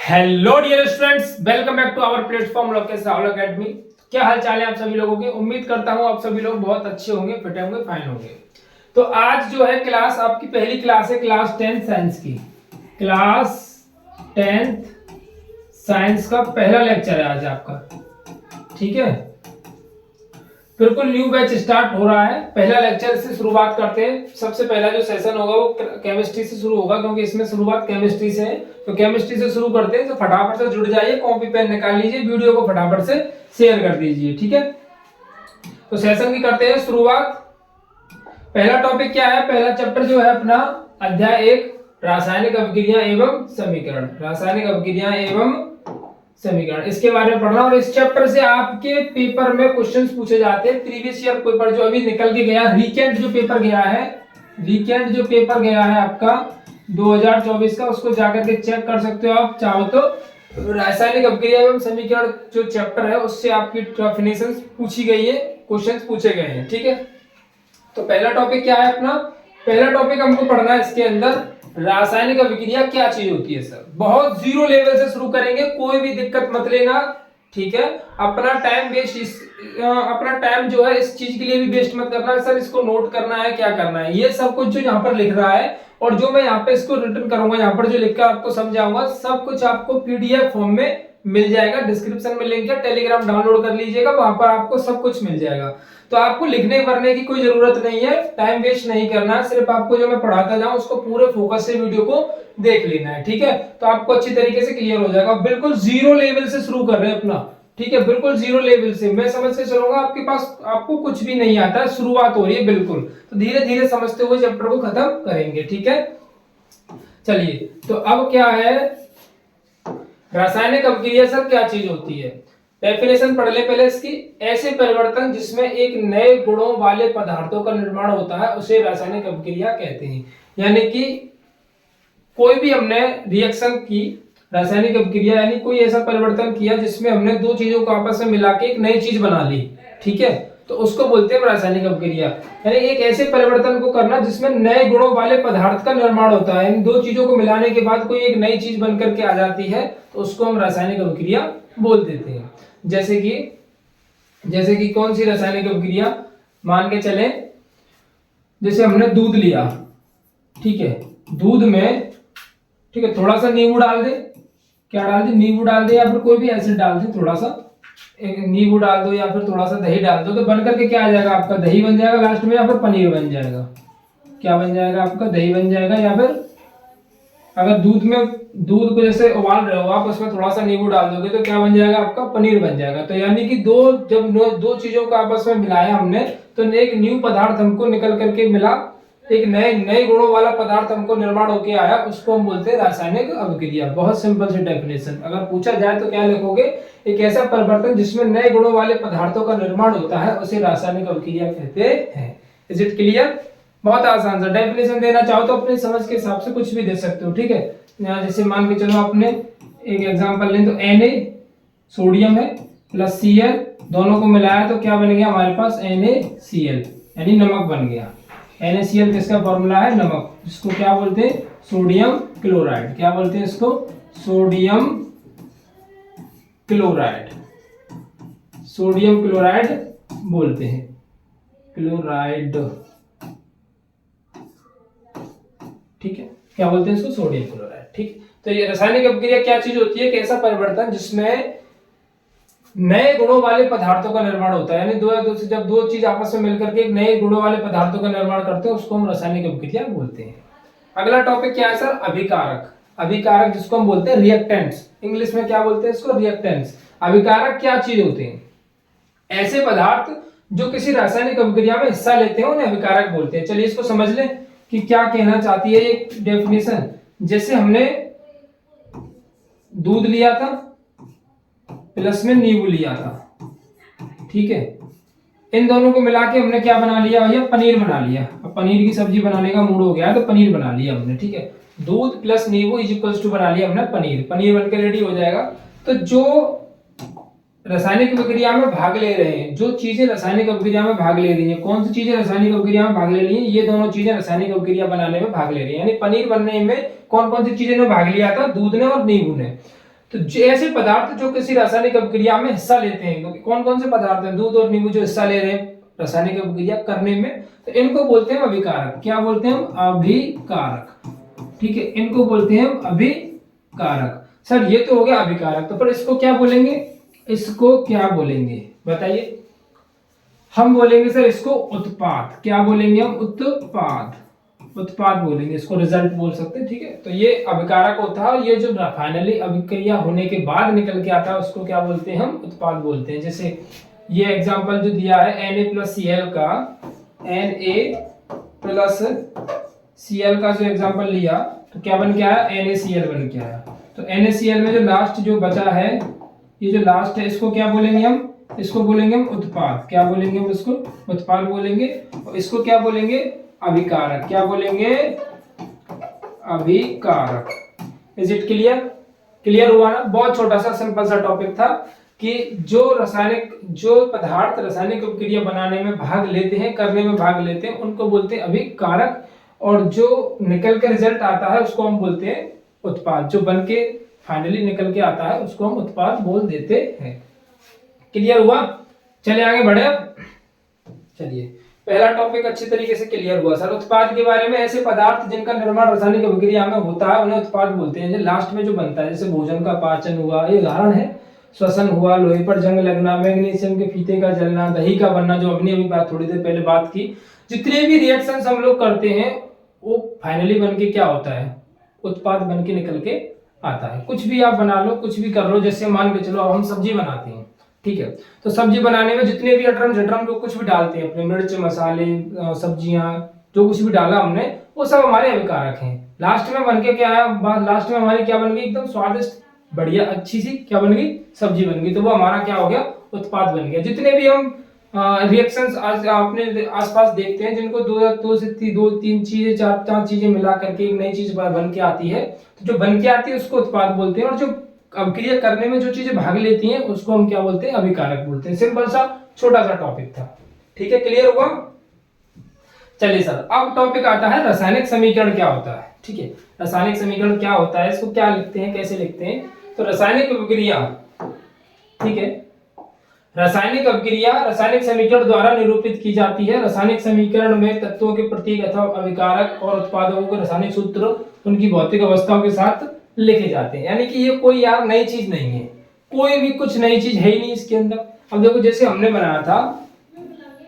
Hello dear students, welcome back to our platform Lokesh Rahul academy. क्या हाल चाल है आप सभी लोगों के। उम्मीद करता हूं आप सभी लोग बहुत अच्छे होंगे, फिट होंगे, फाइन होंगे। तो आज जो है क्लास आपकी पहली क्लास है, क्लास 10 साइंस की। क्लास 10 साइंस का पहला लेक्चर है आज आपका, ठीक है। बिल्कुल न्यू बैच स्टार्ट हो रहा है। पहला लेक्चर से शुरुआत करते हैं। सबसे पहला जो सेशन होगा वो केमिस्ट्री से शुरू होगा, क्योंकि इसमें शुरुआत केमिस्ट्री से है। तो केमिस्ट्री से शुरू करते हैं। तो फटाफट से जुड़ जाइए, कॉपी पेन निकाल लीजिए, वीडियो को फटाफट से शेयर कर दीजिए, ठीक है। तो सेशन की करते हैं शुरुआत। पहला टॉपिक क्या है, पहला चैप्टर जो है अपना अध्याय 1 रासायनिक अभिक्रिया एवं समीकरण। रासायनिक अभिक्रिया एवं समीकरण, इसके बारे में पढ़ना। और इस चैप्टर से आपके पेपर में क्वेश्चंस पूछे जाते हैं। प्रीवियस ईयर पेपर जो अभी निकल के गया, रीकेंट जो पेपर गया है, रीकेंट जो पेपर गया है आपका 2024 का, उसको जाकर के चेक कर सकते हो आप चाहो तो। रासायनिक अभिक्रिया एवं समीकरण जो चैप्टर है उससे आपकी डेफिनेशन पूछी गई है, क्वेश्चंस पूछे गए हैं, ठीक है। तो पहला टॉपिक क्या है अपना, पहला टॉपिक हमको पढ़ना है इसके अंदर रासायनिक अभिक्रिया क्या चीज होती है। सर बहुत जीरो लेवल से शुरू करेंगे, कोई भी दिक्कत मत लेना, ठीक है। अपना टाइम अपना टाइम जो है इस चीज के लिए भी वेस्ट मत करना। सर इसको नोट करना है, क्या करना है, ये सब कुछ जो यहाँ पर लिख रहा है और जो मैं यहाँ पे इसको रिटर्न करूंगा, यहाँ पर जो लिखकर आपको समझाऊंगा, सब कुछ आपको पीडीएफ फॉर्म में मिल जाएगा। डिस्क्रिप्शन में लिंक है, टेलीग्राम डाउनलोड कर लीजिएगा, वहां पर आपको सब कुछ मिल जाएगा। तो आपको लिखने पढ़ने की कोई जरूरत नहीं है, टाइम वेस्ट नहीं करना है। सिर्फ आपको जो मैं पढ़ाता जाऊं उसको पूरे फोकस से वीडियो को देख लेना है, ठीक है। तो आपको अच्छी तरीके से क्लियर हो जाएगा। बिल्कुल जीरो लेवल से शुरू कर रहे हैं अपना, ठीक है। बिल्कुल जीरो लेवल से मैं समझ के चलूंगा, आपके पास आपको कुछ भी नहीं आता, शुरुआत हो रही है बिल्कुल। तो धीरे धीरे समझते हुए चैप्टर को खत्म करेंगे, ठीक है। चलिए, तो अब क्या है रासायनिक अभिक्रिया, सर क्या चीज होती है। डेफिनेशन पढ़ ले पहले इसकी। ऐसे परिवर्तन जिसमें एक नए गुणों वाले पदार्थों का निर्माण होता है उसे रासायनिक अभिक्रिया कहते हैं। यानी कि कोई भी हमने रिएक्शन की, रासायनिक अभिक्रिया यानी कोई ऐसा परिवर्तन किया जिसमें हमने दो चीजों को आपस में मिला के एक नई चीज बना ली, ठीक है, तो उसको बोलते हैं रासायनिक अभिक्रिया। यानी एक ऐसे परिवर्तन को करना जिसमें नए गुणों वाले पदार्थ का निर्माण होता है। इन दो चीजों को मिलाने के बाद कोई एक नई चीज बनकर के आ जाती है, तो उसको हम रासायनिक अभिक्रिया बोल देते हैं। जैसे कि कौन सी रासायनिक अभिक्रिया, मान के चले जैसे हमने दूध लिया, ठीक है, दूध में, ठीक है, थोड़ा सा नींबू डाल दे, क्या डाल दे, नींबू डाल दे, या फिर कोई भी एसिड डाल दे, थोड़ा सा एक नींबू डाल दो या फिर थोड़ा सा दही डाल दो, तो बनकर के क्या आ जाएगा आपका, दही बन जाएगा लास्ट में, या फिर पनीर बन जाएगा। क्या बन जाएगा आपका, दही बन जाएगा। या फिर अगर दूध को जैसे उबाल रहे हो आप, उसमें थोड़ा सा नींबू डाल दोगे तो क्या बन जाएगा आपका, पनीर बन जाएगा। तो यानी कि जब दो चीजों को आपस में मिलाया हमने, तो एक न्यू पदार्थ हमको निकल करके मिला, एक नए गुणों वाला पदार्थ हमको निर्माण होके आया, उसको हम बोलते हैं रासायनिक अभिक्रिया। बहुत सिंपल सी डेफिनेशन। अगर पूछा जाए तो क्या लिखोगे, एक ऐसा परिवर्तन जिसमें नए गुणों वाले पदार्थों का निर्माण होता है उसे रासायनिक अभिक्रिया कहते हैं। Is it clear. बहुत आसान सा। डेफिनेशन देना चाहो तो अपने समझ के हिसाब से कुछ भी दे सकते हो, ठीक है। यहाँ जैसे मान के चलो आपने एक एग्जांपल लें, तो Na सोडियम है प्लस Cl, दोनों को मिलाया तो क्या बन गया हमारे पास, NaCl, यानी नमक बन गया। NaCl किसका फॉर्मूला है, नमक, जिसको क्या बोलते हैं, सोडियम क्लोराइड। क्या बोलते हैं इसको, सोडियम क्लोराइड, सोडियम क्लोराइड बोलते हैं, क्लोराइड, ठीक है। क्या बोलते हैं इसको, सोडियम क्लोराइड, ठीक। तो ये रासायनिक अभिक्रिया क्या चीज होती है, कैसा परिवर्तन जिसमें नए गुणों वाले पदार्थों का निर्माण होता है। यानी जब दो चीज आपस में मिलकर के एक नए गुणों वाले पदार्थों का निर्माण करते हैं, उसको हम रासायनिक अभिक्रिया बोलते हैं। अगला टॉपिक क्या है सर, अभिकारक। अभिकारक जिसको हम बोलते हैं रिएक्टेंट्स, इंग्लिश में क्या बोलते हैं इसको, रिएक्टेंट्स। अभिकारक क्या चीज होते हैं, ऐसे पदार्थ जो किसी रासायनिक अभिक्रिया में हिस्सा लेते हैं उन्हें अभिकारक बोलते हैं। चलिए इसको समझ लें कि क्या कहना चाहती है ये डेफिनेशन। जैसे हमने दूध लिया था प्लस में नींबू लिया था, ठीक है, इन दोनों को मिला के हमने क्या बना लिया भैया, पनीर बना लिया। अब पनीर की सब्जी बनाने का मूड हो गया तो पनीर बना लिया हमने, ठीक है। दूध प्लस नींबू इज इक्वल्स टू बना लिया हमने पनीर, पनीर बनकर रेडी हो जाएगा। तो जो रासायनिक अभिक्रिया में भाग ले रहे हैं, जो चीजें रासायनिक अभिक्रिया में भाग ले रही हैं, कौन सी चीजें रासायनिक अभिक्रिया में भाग ले रही हैं, ये दोनों चीजें रासायनिक अभिक्रिया बनाने में भाग ले रही हैं। यानी पनीर बनने में कौन कौन सी चीजें ने भाग लिया था, दूध ने और नींबू ने। तो ऐसे पदार्थ जो किसी रासायनिक अभिक्रिया में हिस्सा लेते हैं, तो कौन कौन से पदार्थ हैं, दूध और नींबू जो हिस्सा ले रहे हैं रासायनिक अभिक्रिया करने में, तो इनको बोलते हैं अभिकारक। क्या बोलते हैं हम? अभिकारक। ठीक है, इनको बोलते हैं हम अभिकारक। सर ये तो हो गया अभिकारक, तो पर इसको क्या बोलेंगे? इसको क्या बोलेंगे बताइए? हम बोलेंगे सर इसको उत्पाद। क्या बोलेंगे हम? उत्पाद। उत्पाद बोलेंगे इसको, रिजल्ट बोल सकते हैं। ठीक है, तो ये अभिकारक होता है, और ये जो फाइनली अभिक्रिया होने के बाद निकल के आता है उसको क्या बोलते हैं? हम उत्पाद बोलते हैं। जैसे ये एग्जांपल जो दिया है Na+Cl का, Na+Cl का जो एग्जांपल लिया, तो क्या बन के आया? NaCl बन के आया। तो NaCl में जो लास्ट जो बचा है, ये जो लास्ट है, इसको क्या बोलेंगे हम? इसको बोलेंगे हम उत्पाद। क्या बोलेंगे हम? इसको उत्पाद बोलेंगे। और इसको क्या बोलेंगे? अभिकारक। क्या बोलेंगे? अभिकारक। Is it clear? क्लियर हुआ ना? बहुत छोटा सा सिंपल सा टॉपिक था कि जो पदार्थ रासायनिक अभिक्रिया बनाने में भाग लेते हैं, करने में भाग लेते हैं, उनको बोलते हैं अभिकारक, और जो निकल के रिजल्ट आता है उसको हम बोलते हैं उत्पाद। जो बन के फाइनली निकल के आता है उसको हम उत्पाद बोल देते हैं। क्लियर हुआ? चलिए आगे बढ़े। चलिए, पहला टॉपिक अच्छी तरीके से क्लियर हुआ सर। उत्पाद के बारे में, ऐसे पदार्थ जिनका निर्माण रासायनिक अभिक्रिया में होता है उन्हें उत्पाद बोलते हैं। लास्ट में जो बनता है, जैसे भोजन का पाचन हुआ, ये उदाहरण है। श्वसन हुआ, लोहे पर जंग लगना, मैग्नीशियम के फीते का जलना, दही का बनना, जो हमने अभी बात थोड़ी देर पहले बात की। जितने भी रिएक्शंस हम लोग करते हैं वो फाइनली बन के क्या होता है? उत्पाद बन के निकल के आता है। कुछ भी आप बना लो, कुछ भी कर लो, जैसे मान के चलो अब हम सब्जी बनाते हैं, ठीक है, तो सब्जी बनाने में जितने भी अटरम झटरम जो कुछ भी डालते हैं अपने, मिर्च मसाले सब्जियां जो कुछ भी डाला हमने, वो सब हमारे अभिकारक हैं। लास्ट में बन के क्या आया? लास्ट में हमारी क्या बन गई? एकदम स्वादिष्ट बढ़िया अच्छी सी क्या बन गई? सब्जी बन गई। तो वो हमारा क्या हो गया? उत्पाद बन गया। जितने भी हम रिएक्शंस आज अपने आसपास देखते हैं, जिनको दो तीन चीजें, चार चीजें मिला करके एक नई चीज बन के आती है, तो जो बन के आती है उसको उत्पाद बोलते हैं, और जो अभिक्रिया करने में जो चीजें भाग लेती हैं उसको हम क्या बोलते हैं? अभिकारक बोलते हैं। सिंपल सा छोटा सा टॉपिक था। ठीक है, क्लियर हुआ? चलिए सर, अब टॉपिक आता है रासायनिक समीकरण क्या होता है। ठीक है, रासायनिक समीकरण क्या होता है, इसको क्या लिखते हैं, कैसे लिखते हैं? तो रासायनिक अभिक्रिया, ठीक है, रासायनिक अभिक्रिया रासायनिक समीकरण द्वारा निरूपित की जाती है। रासायनिक समीकरण में तत्वों के प्रतीक अथवा अभिकारक और उत्पादों के रासायनिक सूत्र उनकी भौतिक अवस्थाओं के साथ लिखे जाते हैं। यानी कि ये कोई यार नई चीज नहीं है, कोई भी कुछ नई चीज है ही नहीं इसके अंदर। अब देखो, जैसे हमने बनाया था,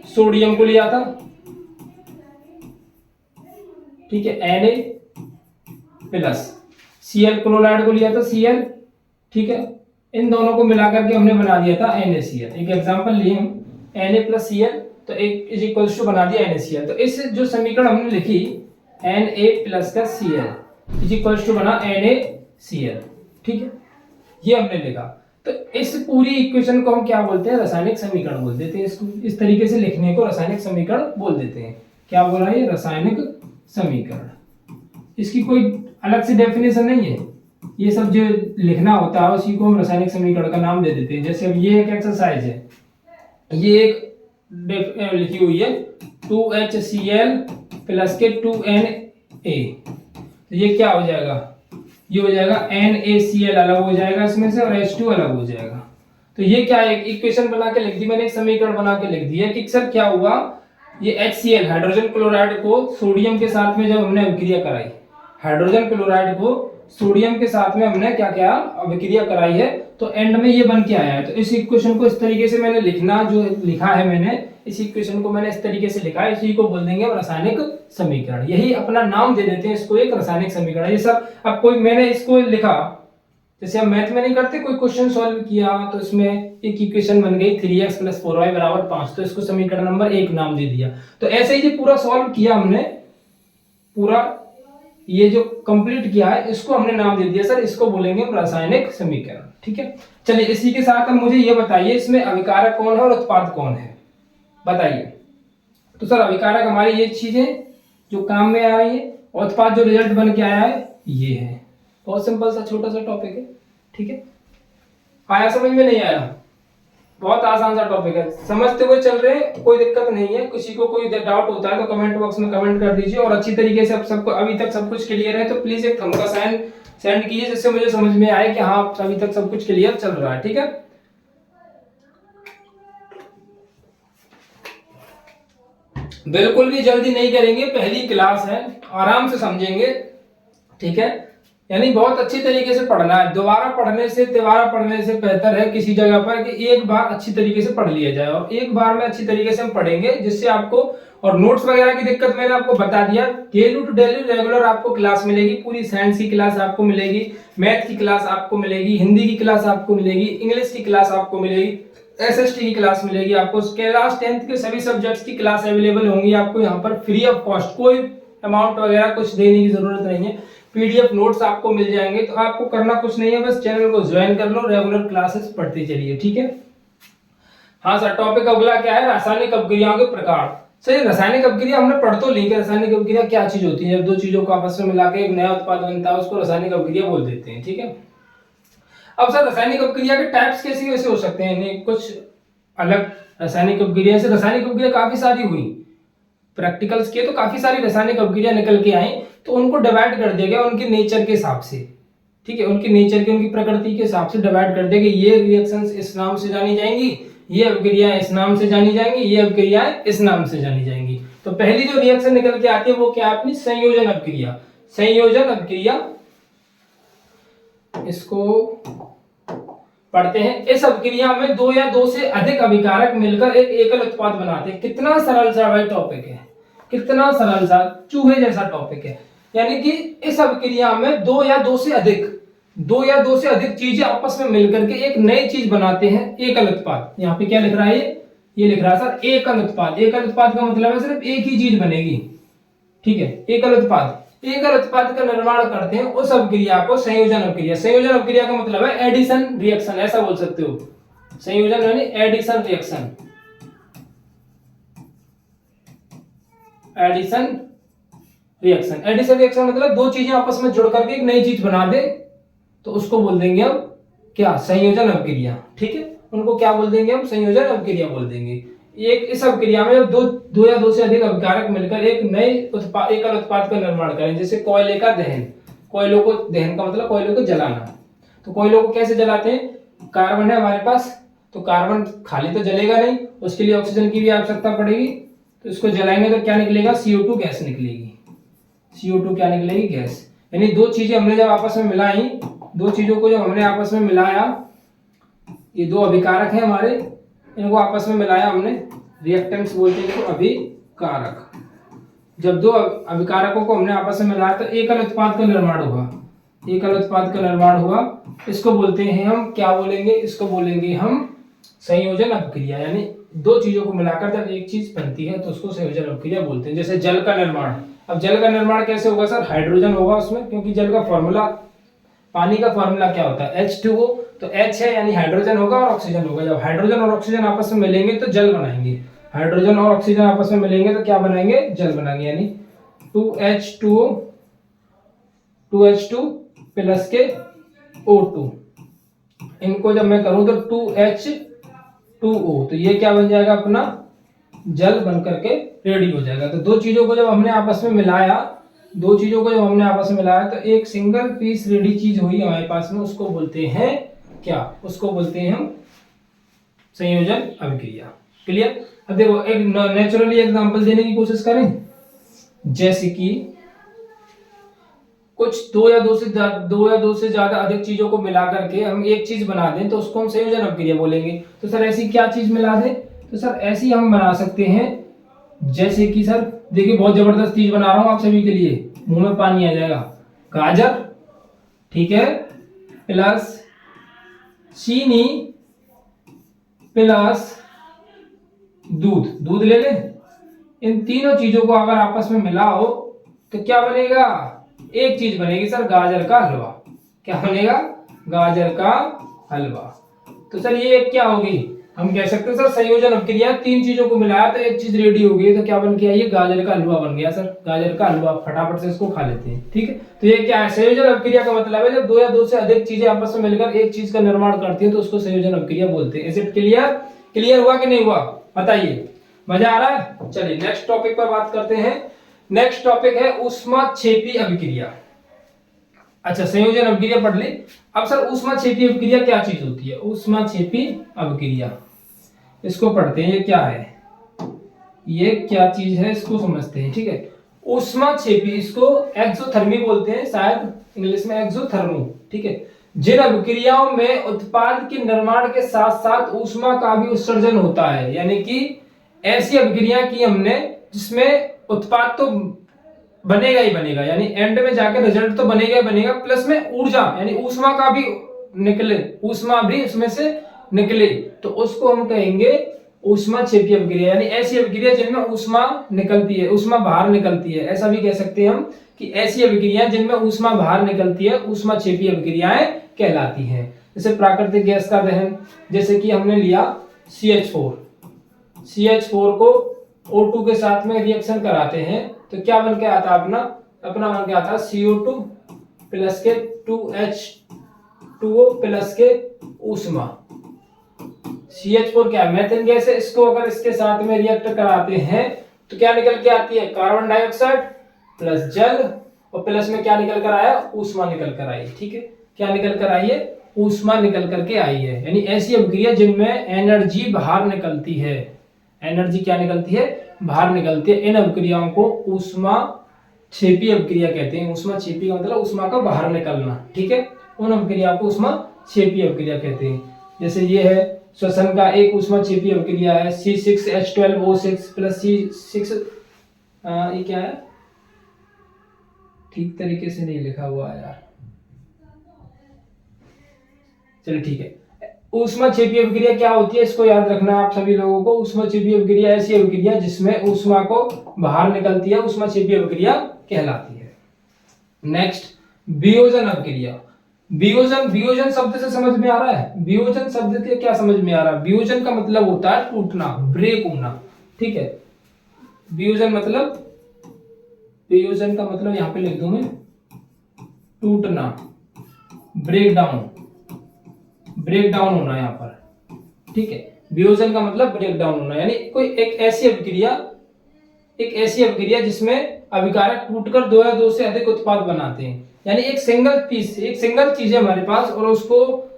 सोडियम को लिया था, ठीक है, Na+Cl क्लोराइड को लिया था, Cl, ठीक है, इन दोनों को मिलाकर के हमने बना दिया था NaCl। एक एग्जांपल लिए हम, Na+Cl, तो एक इज इक्वल्स टू बना दिया NaCl। तो इस जो समीकरण हमने लिखी Na+ का Cl इज इक्वल्स टू बना NaCl, ठीक है, ये हमने लिखा। तो इस पूरी इक्वेशन को हम क्या बोलते हैं? रासायनिक समीकरण बोल देते हैं। इसको इस तरीके से लिखने को रासायनिक समीकरण बोल देते हैं। क्या बोल रहा है? रासायनिक समीकरण। इसकी कोई अलग से डेफिनेशन नहीं है, ये सब जो लिखना होता है उसी को हम रासायनिक समीकरण का नाम दे देते हैं। जैसे अब ये एक एक्सरसाइज है, ये एक लिखी हुई है 2HCl प्लस के 2Na, तो ये क्या हो जाएगा? ये हो जाएगा NaCl अलग हो जाएगा इसमें से, और H2 अलग हो जाएगा। तो ये क्या है? एक इक्वेशन बना के लिख दी मैंने, एक समीकरण बना के लिख दिया कि सर क्या हुआ, ये HCl हाइड्रोजन क्लोराइड को सोडियम के साथ में जब हमने अभिक्रिया कराई, हाइड्रोजन क्लोराइड को सोडियम के साथ में हमने क्या क्या अभिक्रिया कराई है, तो एंड में ये बन के आया है। तो इस इक्वेशन को इस तरीके से मैंने लिखना, जो लिखा है मैंने, इस इक्वेशन को मैंने इस तरीके से लिखा है, इसी को बोल देंगे रासायनिक समीकरण। यही अपना नाम दे देते हैं इसको, एक रासायनिक समीकरण। ये सब अब कोई मैंने इसको लिखा, जैसे हम मैथ में नहीं करते, कोई क्वेश्चन सॉल्व किया तो इसमें एक इक्वेशन बन गई 3x + 4y = 5, तो इसको समीकरण नंबर 1 नाम दे दिया। तो ऐसे ही पूरा सॉल्व किया हमने, पूरा ये जो कंप्लीट किया है इसको हमने नाम दे दिया सर, इसको बोलेंगे हम रासायनिक समीकरण। ठीक है, चलिए इसी के साथ अब मुझे ये बताइए, इसमें अभिकारक कौन है और उत्पाद कौन है, बताइए। तो सर अभिकारक हमारी ये चीजें जो काम में आ रही है, और उत्पाद जो रिजल्ट बन के आया है ये है। बहुत सिंपल सा छोटा सा टॉपिक है। ठीक है, आया समझ में? नहीं आया? बहुत आसान सा टॉपिक है, समझते हुए चल रहे हैं, कोई दिक्कत नहीं है। किसी को कोई डाउट होता है तो कमेंट बॉक्स में कमेंट कर दीजिए। और अच्छी तरीके से अब सबको अभी तक सब कुछ क्लियर है तो प्लीज एक थंब का साइन सेंड कीजिए जिससे मुझे समझ में आए कि हाँ अभी तक सब कुछ क्लियर चल रहा है। ठीक है, बिल्कुल भी जल्दी नहीं करेंगे, पहली क्लास है, आराम से समझेंगे। ठीक है, यानी बहुत अच्छी तरीके से पढ़ना है। दोबारा पढ़ने से तिबारा पढ़ने से बेहतर है किसी जगह पर कि एक बार अच्छी तरीके से पढ़ लिया जाए, और एक बार में अच्छी तरीके से हम पढ़ेंगे जिससे आपको, और नोट्स वगैरह की दिक्कत मैंने आपको बता दिया, डेली टू डेली रेगुलर आपको क्लास मिलेगी, पूरी साइंस की क्लास आपको मिलेगी, मैथ की क्लास आपको मिलेगी, हिंदी की क्लास आपको मिलेगी, इंग्लिश की क्लास आपको मिलेगी, एसएसटी की क्लास मिलेगी आपको, क्लास 10th के सभी सब्जेक्ट्स की क्लास अवेलेबल होंगी आपको यहाँ पर फ्री ऑफ कॉस्ट, कोई अमाउंट वगैरह कुछ देने की जरूरत नहीं है। पीडीएफ नोट्स आपको मिल जाएंगे, तो आपको करना कुछ नहीं है, बस चैनल को ज्वाइन कर लो, रेगुलर क्लासेस पढ़ते चलिए। ठीक है, हाँ सर, टॉपिक अगला क्या है, रासायनिक अपक्रियाओं के प्रकार। सर रासायनिक अपक्रिया हमने पढ़ तो ली, रासायनिक अपक्रिया क्या चीज होती है, जब दो चीजों को आपस में मिला के एक नया उत्पाद बनता है उसको रासायनिक अपक्रिया बोल देते हैं। ठीक है, अब सर रासायनिक अपक्रिया के टाइप्स कैसे कैसे हो सकते हैं, यानी कुछ अलग रासायनिक अपक्रिया से, रासायनिक अपक्रिया काफी सारी हुई, प्रैक्टिकल्स किए तो काफी सारी रासायनिक अपक्रिया निकल के आई, तो उनको डिवाइड कर दिया गया उनके नेचर के हिसाब से। ठीक है, उनके नेचर के, उनकी प्रकृति के हिसाब से डिवाइड कर दिया गया, ये रिएक्शंस इस नाम से जानी जाएंगी, ये अपक्रियाएं इस नाम से जानी जाएंगी, ये अपक्रियाएं इस नाम से जानी जाएंगी। तो पहली जो रिएक्शन निकल के आती है वो क्या है अपनी संयोजन अपक्रिया। संयोजन अपक्रिया इसको पढ़ते हैं। इस अपक्रिया में दो या दो से अधिक अभिकारक मिलकर एक एकल उत्पाद बनाते हैं। कितना सरल सा भाई टॉपिक है, कितना सरल सा चूहे जैसा टॉपिक है। यानी कि इस अपक्रिया में दो या दो से अधिक चीजें आपस में मिलकर के एक नई चीज बनाते हैं, एकल उत्पाद। यहाँ पे क्या लिख रहा है, ये लिख रहा है सर एकल उत्पाद। एकल उत्पाद का मतलब है सिर्फ एक ही चीज बनेगी। ठीक है, एकल उत्पाद का निर्माण करते हैं, उस अपक्रिया को संयोजन अपक्रिया। संयोजन अपक्रिया का मतलब है एडिशन रिएक्शन, ऐसा बोल सकते हो। संयोजन यानी एडिशन रिएक्शन, एडिशन रिएक्शन मतलब दो चीजें आपस में जुड़ करके एक नई चीज बना दे, तो उसको बोल देंगे हम क्या, संयोजन अपक्रिया। ठीक है, उनको क्या बोल देंगे हम, संयोजन अपक्रिया बोल देंगे। एक इस अपक्रिया में दो या दो से अधिक अभिकारक मिलकर एक नए एकल उत्पाद का निर्माण करें। जैसे कोयले का दहन, दहन का मतलब कोयले को जलाना। तो कोयले को कैसे जलाते हैं, कार्बन है हमारे पास, तो कार्बन खाली तो जलेगा नहीं, उसके लिए ऑक्सीजन की भी आवश्यकता पड़ेगी। तो इसको जलाएंगे तो क्या निकलेगा, CO2 गैस निकलेगी। CO2 क्या निकलेगी, गैस। यानी दो चीजें हमने जब आपस में मिलाई, दो चीजों को जब हमने आपस में मिलाया, ये दो अभिकारक हैं हमारे, इनको आपस में मिलाया हमने, रिएक्टेंट्स बोलते हैं इसको, अभिकारक। जब दो अभिकारकों को हमने आपस में मिलाया तो एकल उत्पाद का निर्माण हुआ, एकल उत्पाद का निर्माण हुआ। इसको बोलते हैं हम, क्या बोलेंगे, इसको बोलेंगे हम संयोजन अपक्रिया। यानी दो चीजों को मिलाकर जब एक चीज बनती है तो उसको संयोजन अपक्रिया बोलते हैं। जैसे जल का निर्माण, अब जल का निर्माण कैसे होगा सर, हाइड्रोजन होगा उसमें, क्योंकि जल का फॉर्मूला, पानी का फॉर्मूला क्या होता है, H2O, तो H है यानी हाइड्रोजन होगा और ऑक्सीजन होगा। जब हाइड्रोजन और ऑक्सीजन आपस में मिलेंगे तो जल बनाएंगे, हाइड्रोजन और ऑक्सीजन आपस में मिलेंगे तो क्या बनाएंगे, जल बनाएंगे। यानी 2H2 प्लस के O2, इनको जब मैं करूं तो 2H2O, तो ये क्या बन जाएगा अपना, जल बन करके रेडी हो जाएगा। तो दो चीजों को जब हमने आपस में मिलाया, तो एक सिंगल पीस रेडी चीज हुई हमारे पास में, उसको बोलते हैं क्या, उसको बोलते हैं हम संयोजन अपक्रिया। क्लियर। अब देखो एक नेचुरली एग्जांपल देने की कोशिश करें, जैसे कि कुछ दो या दो से ज्यादा अधिक चीजों को मिला करके हम एक चीज बना दें तो उसको हम संयोजन अपक्रिया बोलेंगे। तो सर ऐसी क्या चीज मिला दें, तो सर ऐसी हम बना सकते हैं, जैसे कि सर देखिए बहुत जबरदस्त चीज बना रहा हूं आप सभी के लिए, मुंह में पानी आ जाएगा। गाजर, ठीक है, प्लस चीनी प्लस दूध ले लें। इन तीनों चीजों को अगर आपस में मिलाओ तो क्या बनेगा, एक चीज बनेगी सर, गाजर का हलवा। क्या बनेगा, गाजर का हलवा। तो सर ये क्या होगी, हम कह सकते हैं सर संयोजन अपक्रिया, तीन चीजों को मिलाया तो एक चीज रेडी हो गई, तो क्या बन गया, ये गाजर का हलवा बन गया। सर गाजर का हलवा, फटाफट से इसको खा लेते हैं। ठीक है, तो ये क्या है, संयोजन अपक्रिया का मतलब है जब दो या दो से अधिक चीजें आपस में मिलकर एक चीज का निर्माण करती है तो उसको संयोजन अपक्रिया बोलते हैं। इज इट क्लियर हुआ कि नहीं हुआ, बताइए, मजा आ रहा है। चलिए नेक्स्ट टॉपिक पर बात करते हैं। नेक्स्ट टॉपिक है ऊष्माक्षेपी अभिक्रिया। अच्छा, संयोजन अभिक्रिया पढ़ ली। अब सर ऊष्माक्षेपी अभिक्रिया क्या चीज होती है? ऊष्माक्षेपी अभिक्रिया, इसको पढ़ते हैं। ये क्या है, ये क्या चीज है, इसको समझते हैं। ठीक है, ऊष्माक्षेपी, इसको एक्सोथर्मी बोलते हैं, शायद इंग्लिश में एक्सोथर्मी। ठीक है, जिन अभिक्रियाओं में उत्पाद के निर्माण के साथ साथ ऊष्मा का भी उत्सर्जन होता है, यानी कि ऐसी अभिक्रिया की हमने जिसमें उत्पाद तो बनेगा ही बनेगा, यानी एंड में जाकर रिजल्ट तो बनेगा ही बनेगा, प्लस में ऊर्जा यानी ऊष्मा का भी निकले, ऊष्मा भी उसमें से निकले, तो उसको हम कहेंगे ऊष्माक्षेपी अभिक्रिया। यानी ऐसी अभिक्रिया जिनमें ऊष्मा निकलती है, ऊष्मा बाहर निकलती है, ऐसा भी कह सकते हैं हम कि ऐसी अभिक्रिया जिनमें ऊष्मा बाहर निकलती है ऊष्माक्षेपी अभिक्रियाएं कहलाती हैं। जैसे प्राकृतिक गैस का दहन, जैसे कि हमने लिया CH4, CH4 को O2 के साथ में रिएक्शन कराते हैं तो क्या बन के आता है? अपना बन के आता है CO2 प्लस के 2H2O प्लस के ऊष्मा। CH4 क्या है? मेथेन गैस है। इसको अगर इसके साथ में रिएक्ट कराते हैं तो क्या निकल के आती है? कार्बन डाइऑक्साइड प्लस जल, और प्लस में क्या निकल कर आया? ऊष्मा निकल कर आई। ठीक है, क्या निकल कर आई है? ऊष्मा निकल करके आई है। यानी ऐसी अभिक्रिया जिनमें एनर्जी बाहर निकलती है, एनर्जी क्या निकलती है? बाहर निकलती है। इन अभिक्रियाओं को ऊष्माक्षेपी अभिक्रिया कहते हैं। ऊष्माक्षेपी का मतलब ऊष्मा का बाहर निकलना। ठीक है, उन अभिक्रियाओं को ऊष्माक्षेपी अभिक्रिया कहते हैं। जैसे ये है श्वसन का एक ऊष्माक्षेपी अभिक्रिया है, C6H12O6 प्लस C6, ये क्या है? ठीक तरीके से नहीं लिखा हुआ है यार, चलिए ठीक है। ऊष्माक्षेपी अभिक्रिया क्या होती है इसको याद रखना आप सभी लोगों को। ऊष्माक्षेपी अभिक्रिया ऐसी अभिक्रिया जिसमें ऊष्मा को बाहर निकलती है, ऊष्माक्षेपी अभिक्रिया कहलाती है। नेक्स्ट, वियोजन अभिक्रिया। वियोजन शब्द से समझ में आ रहा है? वियोजन शब्द से क्या समझ में आ रहा है? वियोजन का मतलब होता है टूटना, ब्रेक होना। ठीक है, वियोजन का मतलब यहां पे लिख दूं मैं, टूटना, ब्रेक डाउन होना यहाँ पर। ठीक है, वियोजन का मतलब ब्रेक डाउन होना, यानी कोई एक ऐसी अभिक्रिया जिसमें अभिकारक टूटकर दो या दो से अधिक उत्पाद बनाते हैं। यानी एक सिंगल चीज है हमारे पास और उसको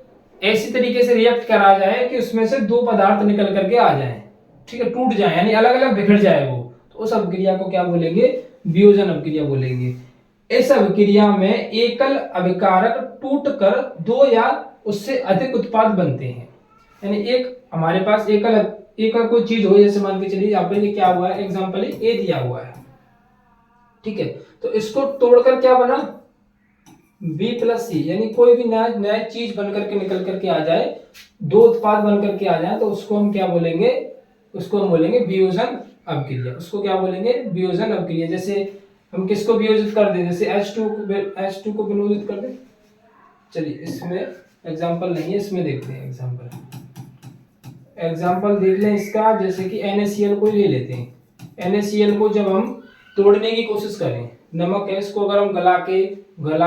ऐसी तरीके से रिएक्ट करा जाए कि उसमें से दो पदार्थ निकल करके आ जाए। ठीक है, टूट जाए, यानी अलग अलग बिखर जाए वो, तो उस अभिक्रिया को क्या बोलेंगे? वियोजन अभिक्रिया बोलेंगे। इस अभिक्रिया में एकल अभिकारक टूटकर दो या उससे अधिक उत्पाद बनते हैं। यानी एक हमारे पास एकल कोई चीज हो, जैसे मान के चलिए यहाँ पे क्या हुआ है, एग्जांपल ए दिया हुआ है। ठीक है, तो इसको तोड़कर क्या बना? B प्लस C, यानी कोई भी नया चीज बनकर के निकल करके आ जाए, दो उत्पाद बनकर के आ जाए, तो उसको हम क्या बोलेंगे? उसको हम बोलेंगे वियोजन अभिक्रिया। उसको क्या बोलेंगे? वियोजन अभिक्रिया। जैसे हम किसको वियोजित कर दें? जैसे H2 को वियोजित कर दें। चलिए, इसमें एग्जाम्पल नहीं है, इसमें देखते हैं एग्जाम्पल देख लें इसका। जैसे कि NaCl को ले लेते हैं। NaCl को जब हम तोड़ने की कोशिश करें, नमक है, इसको अगर हम गला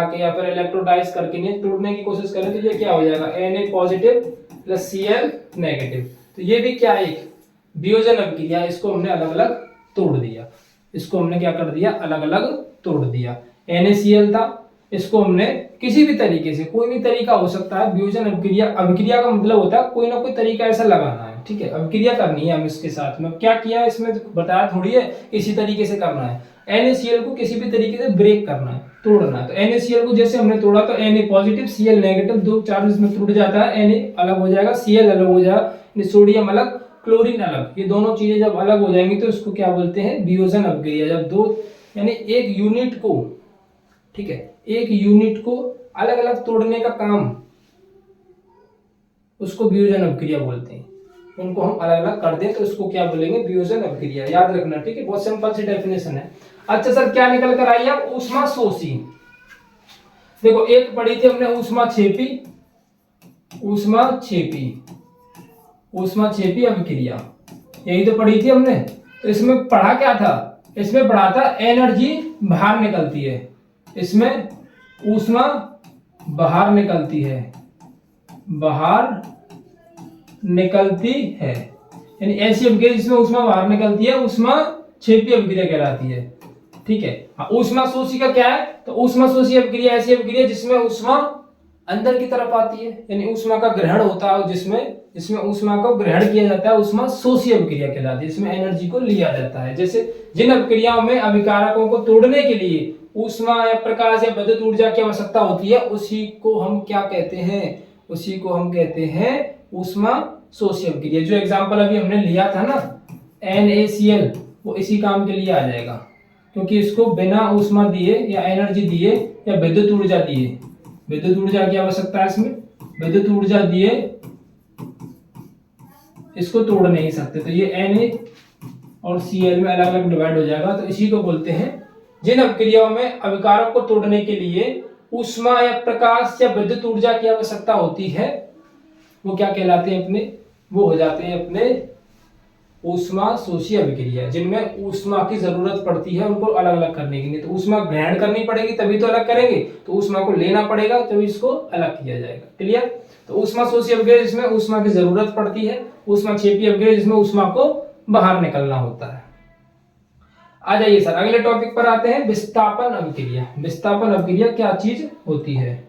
के या फिर इलेक्ट्रोडाइज करके नहीं तोड़ने की कोशिश करें तो ये क्या हो जाएगा? Na positive plus Cl negative. तो ये भी क्या है? एक वियोजन अभिक्रिया। इसको हमने अलग अलग तोड़ दिया। इसको हमने क्या कर दिया? अलग अलग तोड़ दिया। NaCl था, इसको हमने किसी भी तरीके से, कोई भी तरीका हो सकता है। वियोजन अभिक्रिया का मतलब होता है कोई ना कोई तरीका ऐसा लगाना है। ठीक है, अभिक्रिया करनी है हम इसके साथ में। क्या किया है इसमें बताया थोड़ी है, इसी तरीके से करना है। NaCl को किसी भी तरीके से ब्रेक करना है, तोड़ना है। तो NaCl को जैसे हमने तोड़ा तो Na पॉजिटिव Cl नेगेटिव, दो चार्ज में टूट जाता है, Na अलग हो जाएगा, Cl अलग हो जाएगा, सोडियम अलग, क्लोरीन अलग। ये दोनों चीजें जब अलग हो जाएंगी तो इसको क्या बोलते हैं? वियोजन अभिक्रिया। जब दो यानी एक यूनिट को, ठीक है, एक यूनिट को अलग अलग तोड़ने का काम, उसको वियोजन अभिक्रिया बोलते हैं। उनको हम अलग अलग कर दें तो इसको क्या बोलेंगे? वियोजन अभिक्रिया। याद रखना, ठीक है, बहुत सिंपल सी डेफिनेशन है। अच्छा सर, क्या निकल कर आई है? ऊष्मा शोषी। देखो, एक पढ़ी थी हमने ऊष्माक्षेपी अभिक्रिया, यही तो पढ़ी थी हमने। तो इसमें पढ़ा क्या था? इसमें पढ़ा था एनर्जी बाहर निकलती है, इसमें ऊष्मा बाहर निकलती है, यानी ऐसी अभिक्रिया जिसमें ऊष्मा बाहर निकलती है ऊष्माक्षेपी अभिक्रिया कहलाती है। ठीक है, ऊष्मा शोषी का क्या है? तो ऊष्माशोषी अभिक्रिया ऐसी अभिक्रिया जिसमें ऊष्मा अंदर की तरफ आती है, यानी ऊष्मा का ग्रहण होता है, जिसमें ऊष्मा को ग्रहण किया जाता है, ऊष्मा शोषी अभिक्रिया कहलाती है, इसमें एनर्जी को लिया जाता है। जैसे जिन अभिक्रियाओं में अभिकारकों को तोड़ने के लिए ऊष्मा या प्रकाश या विद्युत ऊर्जा की आवश्यकता होती है, उसी को हम क्या कहते हैं, उसी को हम कहते हैं ऊष्मा शोषी अभिक्रिया। जो एग्जांपल अभी हमने लिया था ना NaCl, वो इसी काम के लिए आ जाएगा, क्योंकि इसको बिना ऊष्मा दिए या एनर्जी दिए या विद्युत ऊर्जा दिए, विद्युत ऊर्जा की आवश्यकता है इसमें, विद्युत ऊर्जा दिए इसको तोड़ नहीं सकते, तो ये Na और Cl में अलग अलग डिवाइड हो जाएगा। तो इसी को बोलते हैं जिन अभिक्रियाओं में अभिकारक को तोड़ने के लिए ऊष्मा या प्रकाश या विद्युत ऊर्जा की आवश्यकता होती है, वो क्या कहलाते हैं अपने, वो हो जाते हैं अपने ऊष्मा शोषी अभिक्रिया। जिनमें ऊष्मा की जरूरत पड़ती है उनको अलग अलग करने के लिए, तो ऊष्मा ग्रहण करनी पड़ेगी तभी तो अलग करेंगे, तो ऊष्मा को लेना पड़ेगा तभी इसको अलग किया जाएगा। क्लियर? तो ऊष्मा शोषी अभिक्रिया जिसमें ऊष्मा की जरूरत पड़ती है, ऊष्मा क्षेपी अभिक्रिया जिसमें ऊष्मा को बाहर निकलना होता है। आ जाइए सर अगले टॉपिक पर आते हैं, विस्थापन अभिक्रिया। विस्थापन अभिक्रिया क्या चीज होती है?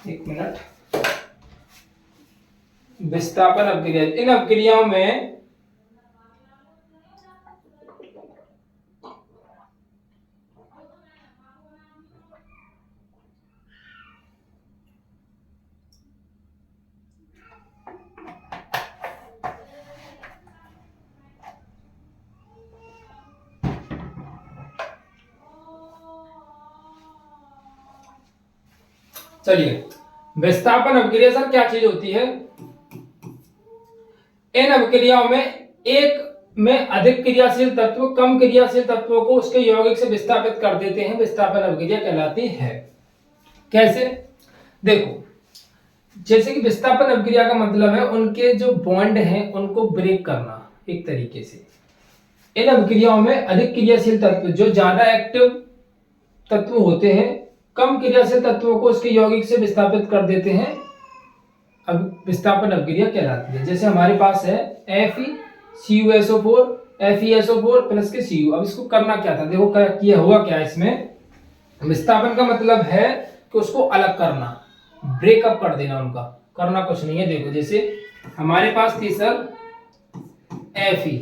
एक मिनट। विस्थापन अभिक्रिया, इन अभिक्रियाओं में चलिए विस्थापन अभिक्रिया सर क्या चीज होती है? इन अभिक्रियाओं में एक में अधिक क्रियाशील तत्व कम क्रियाशील तत्वों को उसके यौगिक से विस्थापित कर देते हैं, विस्थापन अभिक्रिया कहलाती है। कैसे? देखो, जैसे कि विस्थापन अभिक्रिया का मतलब है उनके जो बॉन्ड हैं उनको ब्रेक करना एक तरीके से। इन अभिक्रियाओं में अधिक क्रियाशील तत्व जो ज्यादा एक्टिव तत्व होते हैं कम क्रियाशील तत्वों को उसके यौगिक से विस्थापित कर देते हैं, अब विस्थापन अभिक्रिया कहलाती है। जैसे हमारे पास है FeCuSO4 FeSO4 प्लस के Cu। अब इसको करना क्या था, देखो क्या किया हुआ, क्या इसमें विस्थापन का मतलब है कि उसको अलग करना, ब्रेकअप कर देना, उनका करना कुछ नहीं है। देखो जैसे हमारे पास थी सर Fe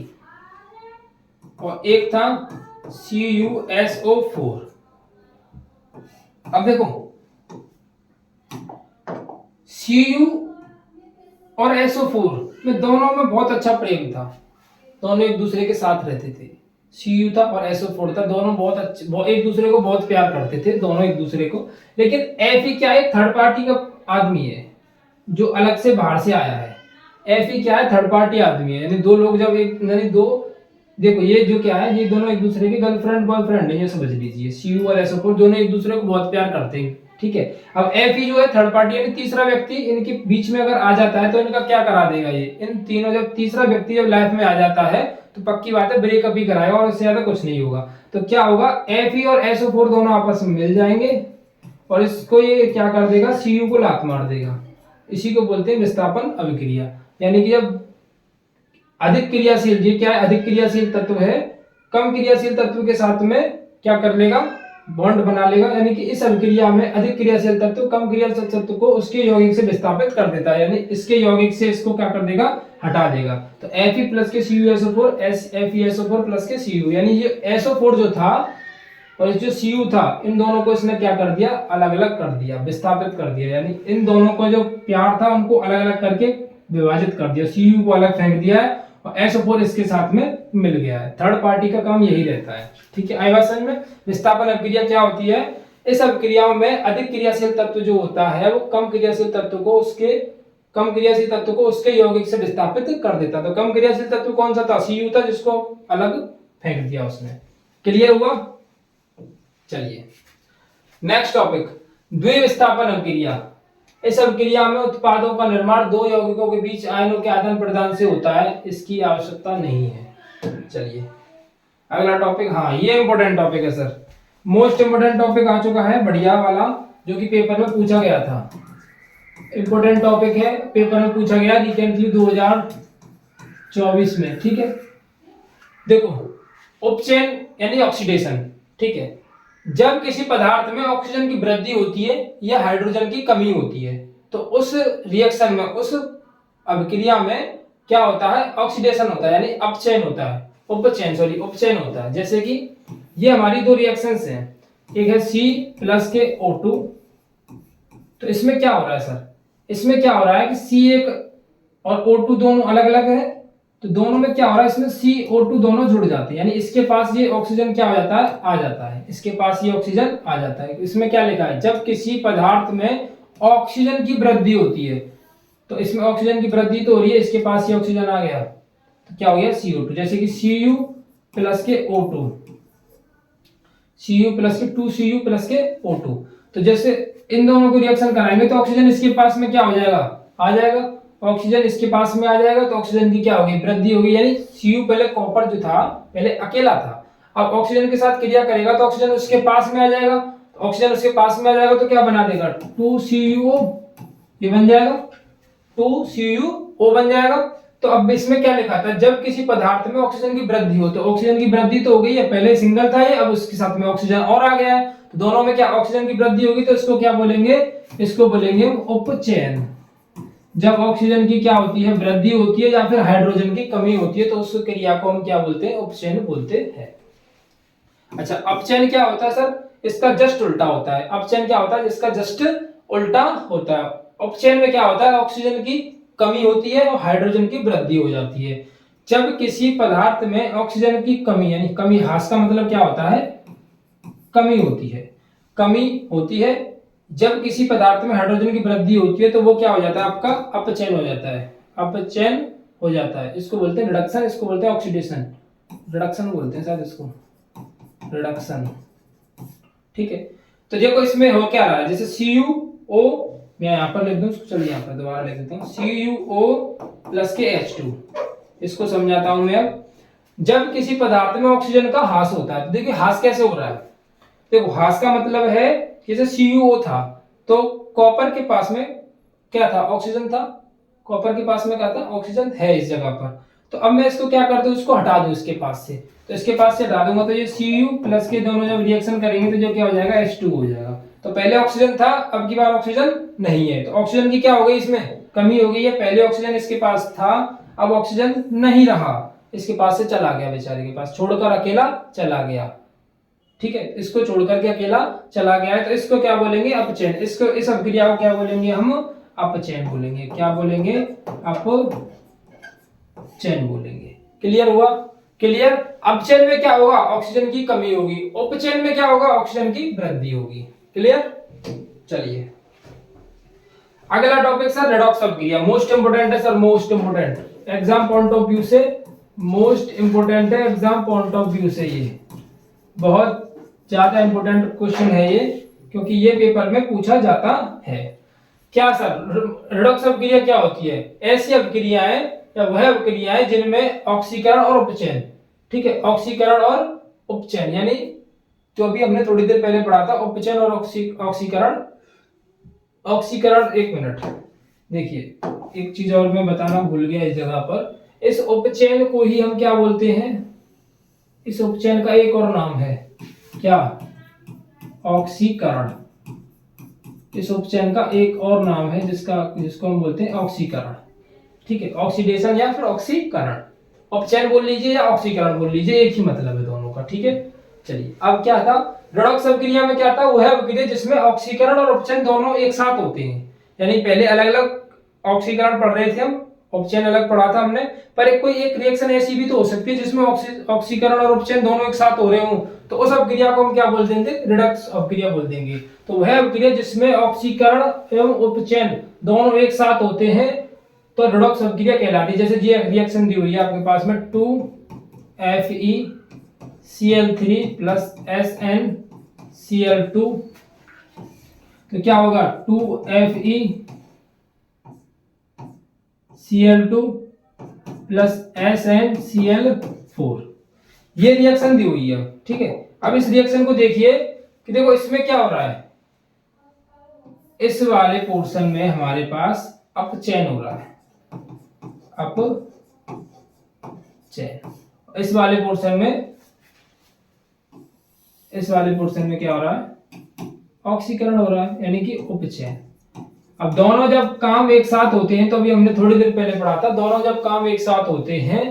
और एक था CuSO4। अब देखो Cu और SO4 में दोनों में बहुत अच्छा प्रेम था, दोनों एक दूसरे के साथ रहते थे। Cu था और SO4 था, दोनों बहुत अच्छे, एक दूसरे को बहुत प्यार करते थे दोनों एक दूसरे को। लेकिन Fe क्या है, थर्ड पार्टी का आदमी है जो अलग से बाहर से आया है। Fe क्या है, थर्ड पार्टी आदमी है, यानी दो लोग जब एक, यानी दो, देखो ये जो क्या है, ये दोनों एक दूसरे के गर्लफ्रेंड बॉयफ्रेंड है, ये समझ लीजिए। Cu और SO4 दोनों एक दूसरे को बहुत प्यार करते हैं, ठीक है। अब Fe जो है थर्ड पार्टी, यानी तीसरा व्यक्ति इनके बीच में अगर आ जाता है तो इनका क्या करा देगा, ये इन तीनों, जब तीसरा व्यक्ति जब लाइफ में आ जाता है तो पक्की बात है ब्रेकअप ही कराएगा और इससे ज्यादा कुछ नहीं होगा। तो क्या होगा, Fe और SO4 दोनों आपस में मिल जाएंगे और इसको ये क्या कर देगा, Cu को लात मार देगा। इसी को बोलते हैं विस्थापन अभिक्रिया। यानी कि जब अधिक क्रियाशील, ये क्या है, अधिक क्रियाशील तत्व है कम क्रियाशील तत्व के साथ में क्या कर लेगा, बॉन्ड बना लेगा। यानी कि इस अभिक्रिया में अधिक क्रियाशील तत्व कम क्रियाशील तत्व को उसके यौगिक से विस्थापित कर देता है, यानी इसके यौगिक से इसको क्या कर देगा, हटा देगा। तो Fe प्लस के CuSO4 FeSO4 प्लस के Cu, यानी ये SO4 जो था और जो Cu था, इन दोनों को इसने क्या कर दिया, अलग अलग कर दिया, विस्थापित कर दिया। यानी इन दोनों को जो प्यार था उनको अलग अलग करके विभाजित कर दिया, Cu को अलग फेंक दिया है और SO4 इसके साथ में मिल गया है। थर्ड पार्टी का काम यही रहता है, ठीक है। आई बात समझ में? विस्थापन अभिक्रिया क्या होती है, इस अभिक्रियाओं में अधिक क्रियाशील तत्व जो होता है वो कम क्रियाशील तत्व को उसके यौगिक से विस्थापित कर देता। तो कम क्रियाशील तत्व कौन सा था, Cu था, जिसको अलग फेंक दिया उसने। क्लियर हुआ? चलिए नेक्स्ट टॉपिक, द्विविस्थापन अभिक्रिया। इस अभिक्रिया में उत्पादों का निर्माण दो यौगिकों के बीच आयनों के आदान प्रदान से होता है, इसकी आवश्यकता नहीं है। चलिए अगला टॉपिक, हाँ ये इंपॉर्टेंट टॉपिक है सर, मोस्ट इंपॉर्टेंट टॉपिक आ चुका है, बढ़िया वाला, जो कि पेपर में पूछा गया था। इंपॉर्टेंट टॉपिक है, पेपर में पूछा गया रिसेंटली 2024 में, ठीक है। देखो उपचयन यानी ऑक्सीडेशन, ठीक है। जब किसी पदार्थ में ऑक्सीजन की वृद्धि होती है या हाइड्रोजन की कमी होती है तो उस रिएक्शन में, उस अभिक्रिया में क्या होता है, ऑक्सीडेशन होता है, यानी अपचयन होता है, उपचयन होता है। जैसे कि ये हमारी दो रिएक्शंस हैं, एक है C प्लस के O2। तो इसमें क्या हो रहा है सर, इसमें क्या हो रहा है कि C1 और O2 दोनों अलग अलग है, तो दोनों में क्या हो रहा है, इसमें CO2 दोनों जुड़ जाते हैं, यानी इसके पास ये ऑक्सीजन क्या हो जाता है, आ जाता है, इसके पास ये ऑक्सीजन आ जाता है। इसमें क्या लिखा है, जब किसी पदार्थ में ऑक्सीजन की वृद्धि होती है, तो इसमें ऑक्सीजन की वृद्धि तो हो रही है, इसके पास ये ऑक्सीजन आ गया, तो क्या हो गया CO2। जैसे कि Cu प्लस के O2, Cu प्लस के 2Cu प्लस के O2। तो जैसे इन दोनों को रिएक्शन कराएंगे तो ऑक्सीजन इसके पास में क्या हो जाएगा, आ जाएगा, ऑक्सीजन इसके पास में आ जाएगा, तो ऑक्सीजन की क्या होगी, वृद्धि होगी, यानी Cu पहले कॉपर जो था पहले अकेला था, अब ऑक्सीजन के साथ क्रिया करेगा तो ऑक्सीजन उसके पास में आ जाएगा, तो ऑक्सीजन उसके पास में आ जाएगा तो क्या बना देगा, 2CuO, ये बन जाएगा 2CuO बन जाएगा। तो अब इसमें क्या लिखा था, जब किसी पदार्थ में ऑक्सीजन की वृद्धि हो, तो ऑक्सीजन की वृद्धि तो हो गई है, पहले सिंगल था ये, अब उसके साथ में ऑक्सीजन और आ गया है, तो दोनों में क्या ऑक्सीजन की वृद्धि होगी, तो इसको क्या बोलेंगे, इसको बोलेंगे उपचयन। जब ऑक्सीजन की क्या होती है, वृद्धि होती है या फिर हाइड्रोजन की कमी होती है, तो उस क्रिया को हम क्या बोलते हैं, उपचयन बोलते हैं। अच्छा, अपचयन क्या होता है सर, इसका जस्ट उल्टा होता है। अपचयन क्या होता है, इसका जस्ट उल्टा होता है। उपचयन में क्या होता है, ऑक्सीजन की कमी होती है और हाइड्रोजन की वृद्धि हो जाती है। जब किसी पदार्थ में ऑक्सीजन की कमी, यानी कमी, ह्रास का मतलब क्या होता है, कमी होती है, कमी होती है। जब किसी पदार्थ में हाइड्रोजन की वृद्धि होती है तो वो क्या हो जाता है, आपका अपचयन हो जाता है, अपचयन हो जाता है। इसको बोलते हैं रिडक्शन, इसको बोलते हैं ऑक्सीडेशन, रिडक्शन बोलते हैं शायद इसको, रिडक्शन। ठीक है, तो देखो इसमें हो क्या रहा है, जैसे CuO, मैं यहाँ पर लिख दूं, चलिए यहाँ पर दोबारा लिख देता हूँ, CuO प्लस के H2। इसको समझाता हूं मैं अब। जब किसी पदार्थ में ऑक्सीजन का ह्रास होता है, तो देखिए ह्रास कैसे हो रहा है, देखो ह्रास का मतलब है, जैसे CuO था तो कॉपर के पास में क्या था, ऑक्सीजन था, कॉपर के पास में क्या था, ऑक्सीजन है इस जगह पर। तो अब मैं इसको क्या करता हूँ, इसको हटा दूं इसके पास से, तो इसके पास से हटा दूंगा तो ये Cu प्लस के दोनों जब रिएक्शन करेंगे तो जो क्या हो जाएगा, H2 हो जाएगा। तो पहले ऑक्सीजन था, अब की बार ऑक्सीजन नहीं है, तो ऑक्सीजन की क्या हो गई, इसमें कमी हो गई है। पहले ऑक्सीजन इसके पास था, अब ऑक्सीजन नहीं रहा, इसके पास से चला गया, बेचारे के पास छोड़कर अकेला चला गया। ठीक है, इसको छोड़कर के अकेला चला गया है, तो इसको क्या बोलेंगे, अपचयन। इसको, इस अभिक्रिया को क्या बोलेंगे हम, अपचयन बोलेंगे। क्या बोलेंगे, अपचयन बोलेंगे। क्लियर हुआ, क्लियर। अपचयन में क्या होगा, ऑक्सीजन की कमी होगी, उपचयन में क्या होगा, ऑक्सीजन की वृद्धि होगी। क्लियर। चलिए अगला टॉपिक सर, रेडॉक्स अभिक्रिया। मोस्ट इंपोर्टेंट है sir, most important exam point of view से, मोस्ट इंपोर्टेंट है एग्जाम पॉइंट ऑफ व्यू से, ये बहुत ज्यादा इंपोर्टेंट क्वेश्चन है ये, क्योंकि ये पेपर में पूछा जाता है। क्या सर, रेडॉक्स अभिक्रिया क्या होती है, ऐसी अभिक्रियाएं या वह अभिक्रियाएं जिनमें ऑक्सीकरण और उपचयन, ठीक है, ऑक्सीकरण और उपचयन, यानी जो अभी हमने थोड़ी देर पहले पढ़ा था, उपचयन और ऑक्सीकरण। ऑक्सीकरण, एक मिनट देखिए, एक चीज और मैं बताना भूल गया इस जगह पर, इस उपचयन को ही हम क्या बोलते हैं, इस उपचयन का एक और नाम है क्या, ऑक्सीकरण। इस उपचयन का एक और नाम है जिसको हम बोलते हैं ऑक्सीकरण। ठीक है, ऑक्सीडेशन या फिर ऑक्सीकरण, उपचयन बोल लीजिए या ऑक्सीकरण बोल लीजिए, एक ही मतलब है दोनों का। ठीक है, चलिए अब क्या था, रेडॉक्स अभिक्रिया में क्या था, वह अभिक्रिया जिसमें ऑक्सीकरण और उपचयन दोनों एक साथ होते हैं, यानी पहले अलग अलग ऑक्सीकरण पढ़ रहे थे हम, उपचयन अलग पढ़ा था हमने, पर कोई एक रिएक्शन ऐसी भी तो हो सकती है जिसमें ऑक्सीकरण और उपचयन दोनों एक साथ हो रहे हो, तो उस अभिक्रिया को हम क्या बोल देंगे, रिडक्स अभिक्रिया बोल देंगे। तो वह अभिक्रिया जिसमें ऑक्सीकरण एवं उपचयन दोनों एक साथ होते हैं तो रिडक्स अभिक्रिया कहलाती है। जैसे ये रिएक्शन दी हुई है आपके पास में, 2FeCl3 प्लस SnCl2, तो क्या होगा, 2FeCl2 प्लस SnCl4, ये रिएक्शन दी हुई है। ठीक है, अब इस रिएक्शन को देखिए कि देखो इसमें क्या हो रहा है, इस वाले पोर्शन में हमारे पास अपचयन हो रहा है, अपचयन, इस वाले पोर्शन में इस वाले पोर्शन में क्या हो रहा है, ऑक्सीकरण हो रहा है, यानी कि उपचय। अब दोनों जब काम एक साथ होते हैं, तो अभी हमने थोड़ी देर पहले पढ़ा था, दोनों जब काम एक साथ होते हैं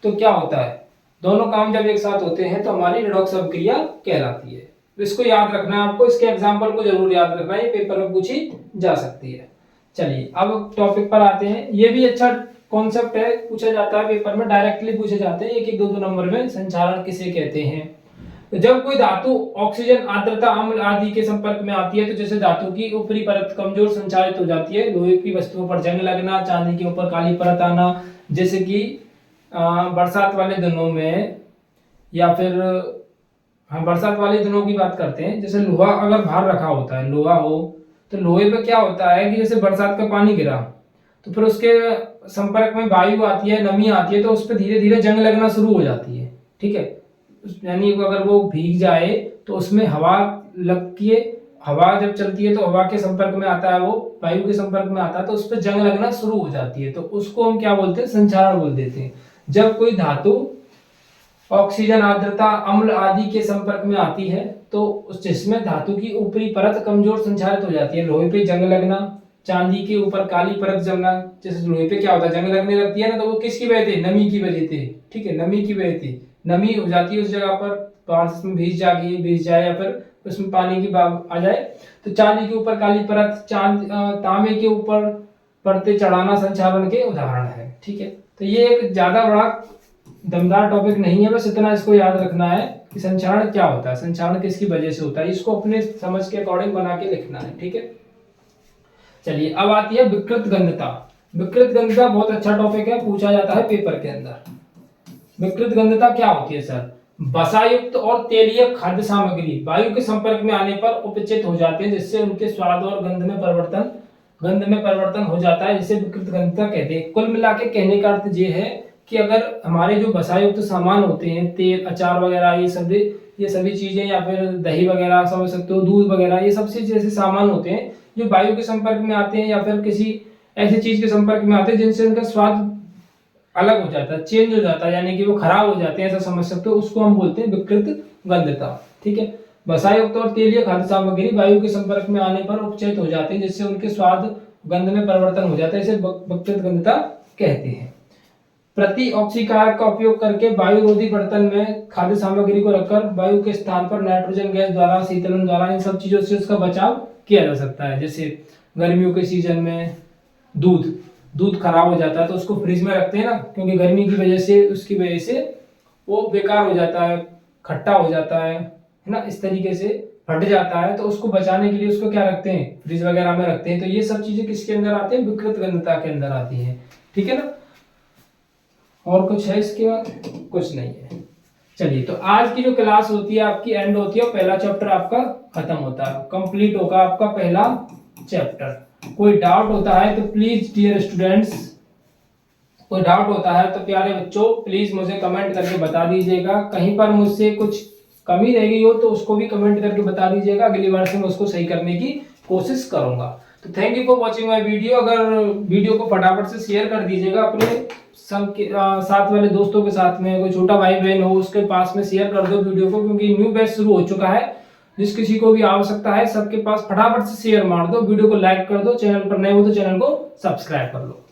तो क्या होता है, दोनों काम जब एक साथ होते हैं तो हमारी रेडॉक्स अभिक्रिया कहलाती है। तो इसको याद रखना है आपको, इसके एग्जाम्पल को जरूर याद रखना है, ये पेपर में पूछी जा सकती है। चलिए अब टॉपिक पर आते हैं। ये भी अच्छा कॉन्सेप्ट है, पूछा जाता है पेपर में, डायरेक्टली पूछे जाते हैं, एक एक दो नंबर में, संचारण किसे कहते हैं। तो जब कोई धातु ऑक्सीजन, आर्द्रता, अम्ल आदि के संपर्क में आती है, तो जैसे धातु की ऊपरी परत कमजोर संचारित हो जाती है, लोहे की वस्तुओं पर जंग लगना, चांदी के ऊपर काली परत आना, जैसे कि बरसात वाले दिनों में, या फिर हम बरसात वाले दिनों की बात करते हैं, जैसे लोहा अगर बाहर रखा होता है, लोहा हो, तो लोहे पे क्या होता है कि जैसे बरसात का पानी गिरा तो फिर उसके संपर्क में वायु आती है, नमी आती है, तो उस पर धीरे धीरे जंग लगना शुरू हो जाती है। ठीक है, यानी अगर वो भीग जाए तो उसमें हवा लगती है, हवा जब चलती है तो हवा के संपर्क में आता है, वो वायु के संपर्क में आता है, तो उस पर जंग लगना शुरू हो जाती है, तो उसको हम क्या बोलते हैं, संचारण बोल देते हैं। जब कोई धातु ऑक्सीजन, आर्द्रता, अम्ल आदि के संपर्क में आती है, तो जिसमें धातु की ऊपरी परत कमजोर संचारित हो जाती है, लोहे पे जंग लगना, चांदी के ऊपर काली परत जमना, जैसे लोहे पे क्या होता है, जंग लगने लगती है ना, तो वो किसकी वजह से, नमी की वजह से। ठीक है, नमी की वजह से नमी हो जाती है उस जगह पर, बारिश में भीज जाए या फिर उसमें पानी की भाप आ जाए, तो चांदी के ऊपर काली परत, तांबे के ऊपर परतें चढ़ाना संचारण के उदाहरण है। ठीक है, तो ये एक ज्यादा बड़ा दमदार टॉपिक नहीं है, बस इतना इसको याद रखना है कि संचारण क्या होता है, संचारण किसकी वजह से होता है, इसको अपने समझ के अकॉर्डिंग बना के लिखना है। ठीक है, चलिए अब आती है विकृत गंधता। विकृत गंधता बहुत अच्छा टॉपिक है, पूछा जाता है पेपर के अंदर। विकृत गंधता क्या होती है सर, वसायुक्त और तेलीय खाद्य सामग्री वायु के संपर्क में आने पर उपचित हो जाते हैं, जिससे उनके स्वाद और गंध में परिवर्तन हो जाता है, जिसे विकृत गंधता कहते हैं। कुल मिला के कहने का अर्थ ये है कि अगर हमारे जो वसायुक्त सामान होते हैं, तेल, अचार वगैरह, ये सभी चीजें, या फिर दही वगैरह समझ सकते हो, दूध वगैरह, ये सब चीज जैसे सामान होते हैं जो वायु के संपर्क में आते हैं या फिर किसी ऐसी चीज के संपर्क में आते हैं जिनसे उनका स्वाद अलग हो जाता है, चेंज हो जाता है, यानी कि वो खराब हो जाते हैं, ऐसा समझ सकते हो, उसको हम बोलते हैं विकृत गंधता। ठीक है, वसायुक्त और तेलीय खाद्य सामग्री वायु के संपर्क में आने पर उपचयित हो जाते हैं, जिससे उनके स्वाद, गंध में परिवर्तन हो जाता है, इसे विकृत गंधता कहते हैं। प्रति ऑक्सीकारक का उपयोग करके वायुरोधी बर्तन में खाद्य सामग्री को रखकर वायु के स्थान पर नाइट्रोजन गैस द्वारा, शीतलन द्वारा, इन सब चीजों से उसका बचाव किया जा सकता है। जैसे गर्मियों के सीजन में दूध खराब हो जाता है तो उसको फ्रिज में रखते हैं ना, क्योंकि गर्मी की वजह से, उसकी वजह से वो बेकार हो जाता है, खट्टा हो जाता है ना, इस तरीके से फट जाता है, तो उसको बचाने के लिए उसको क्या रखते हैं, फ्रिज वगैरह में रखते हैं। तो ये सब चीजें किसके अंदर आती है, विकृत गंधता के अंदर आती है। ठीक है ना, और कुछ है इसके बाद, कुछ नहीं है। चलिए, तो आज की जो क्लास होती है आपकी एंड होती है, पहला चैप्टर आपका खत्म होता है, कंप्लीट होगा आपका पहला चैप्टर। कोई डाउट होता है तो प्लीज डियर स्टूडेंट्स, कोई डाउट होता है तो प्यारे बच्चों प्लीज मुझे कमेंट करके बता दीजिएगा। कहीं पर मुझसे कुछ कमी रह गई हो तो उसको भी कमेंट करके बता दीजिएगा, अगली बार से मैं उसको सही करने की कोशिश करूंगा। तो thank you for watching my video. अगर वीडियो को फटाफट से शेयर कर दीजिएगा अपने साथ वाले दोस्तों के साथ में, कोई छोटा भाई बहन हो उसके पास में शेयर कर दो वीडियो को, क्योंकि न्यू बैच शुरू हो चुका है। जिस किसी को भी आवश्यकता है सबके पास फटाफट से शेयर मार दो, वीडियो को लाइक कर दो, चैनल पर नए हो तो चैनल को सब्सक्राइब कर लो।